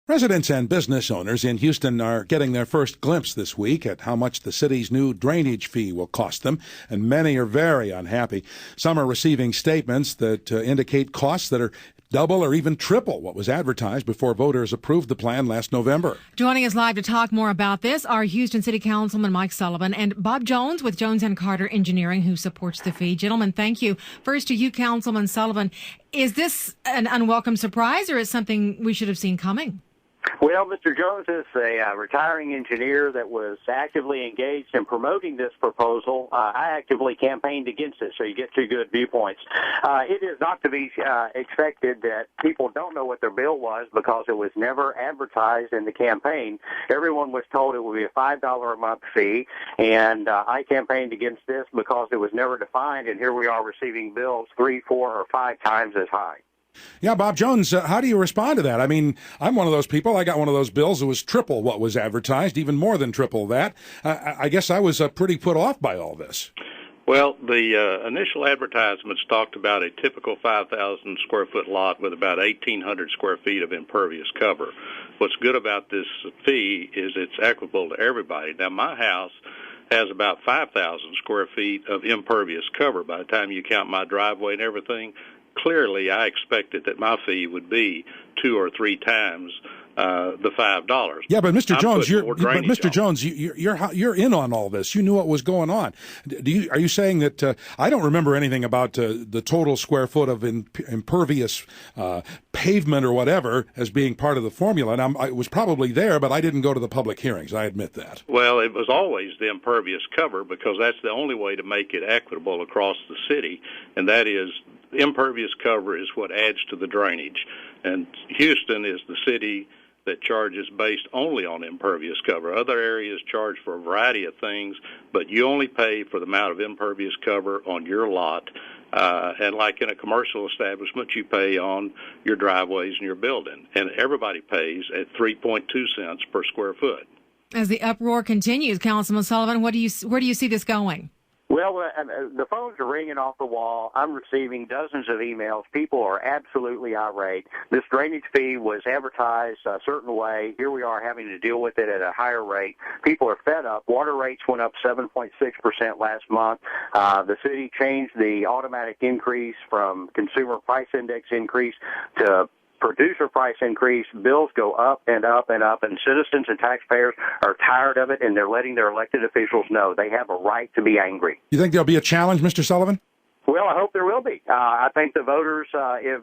Residents and business owners in Houston are getting their first glimpse this week at how much the city's new drainage fee will cost them, and many are very unhappy. Some are receiving statements that indicate costs that are double or even triple what was advertised before voters approved the plan last November. Joining us live to talk more about this are Houston City Councilman Mike Sullivan and Bob Jones with Jones & Carter Engineering, who supports the fee. Gentlemen, thank you. First to you, Councilman Sullivan. Is this an unwelcome surprise, or is something we should have seen coming? Well, Mr. Jones is a retiring engineer that was actively engaged in promoting this proposal. I actively campaigned against it, so you get two good viewpoints. It is not to be expected that people don't know what their bill was because it was never advertised in the campaign. Everyone was told it would be a $5 a month fee, and I campaigned against this because it was never defined, and here we are receiving bills 3, 4, or 5 times as high. Yeah, Bob Jones, how do you respond to that? I mean, I'm one of those people. I got one of those bills that was triple what was advertised, even more than triple that. I guess I was pretty put off by all this. Well, the initial advertisements talked about a typical 5,000 square foot lot with about 1,800 square feet of impervious cover. What's good about this fee is it's equitable to everybody. Now, my house has about 5,000 square feet of impervious cover by the time you count my driveway and everything. Clearly, I expected that my fee would be 2 or 3 times the $5. Yeah, but Mr. Jones, you're in on all this. You knew what was going on. Are you saying that I don't remember anything about the total square foot of impervious pavement or whatever as being part of the formula? And I was probably there, but I didn't go to the public hearings. I admit that. Well, it was always the impervious cover because that's the only way to make it equitable across the city, and that is impervious cover is what adds to the drainage. And Houston is the city that charges based only on impervious cover. Other areas charge for a variety of things, but you only pay for the amount of impervious cover on your lot. And like in a commercial establishment, you pay on your driveways and your building. And everybody pays at 3.2 cents per square foot. As the uproar continues, Councilman Sullivan, where do you see this going? Well, the phones are ringing off the wall. I'm receiving dozens of emails. People are absolutely irate. This drainage fee was advertised a certain way. Here we are having to deal with it at a higher rate. People are fed up. Water rates went up 7.6% last month. The city changed the automatic increase from consumer price index increase to producer price increase. Bills go up and up and up, and citizens and taxpayers are tired of it, and they're letting their elected officials know they have a right to be angry. You think there'll be a challenge, Mr. Sullivan? Well, I hope there will be. I think the voters, if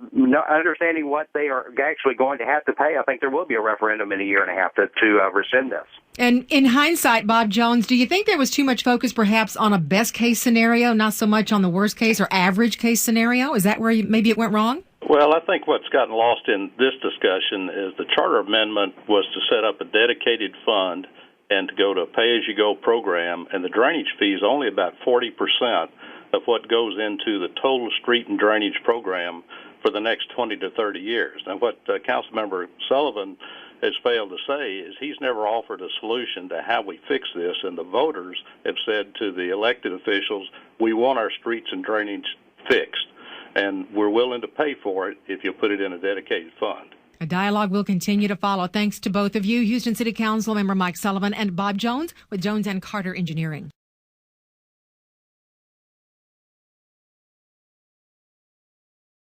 understanding what they are actually going to have to pay, I think there will be a referendum in a year and a half to rescind this. And in hindsight, Bob Jones, do you think there was too much focus perhaps on a best-case scenario, not so much on the worst-case or average-case scenario? Is that where maybe it went wrong? Well, I think what's gotten lost in this discussion is the charter amendment was to set up a dedicated fund and to go to a pay-as-you-go program, and the drainage fee is only about 40% of what goes into the total street and drainage program for the next 20 to 30 years. And what Councilmember Sullivan has failed to say is he's never offered a solution to how we fix this, and the voters have said to the elected officials, we want our streets and drainage fixed, and we're willing to pay for it if you put it in a dedicated fund. A dialogue will continue to follow. Thanks to both of you, Houston City Council member Mike Sullivan and Bob Jones with Jones & Carter Engineering.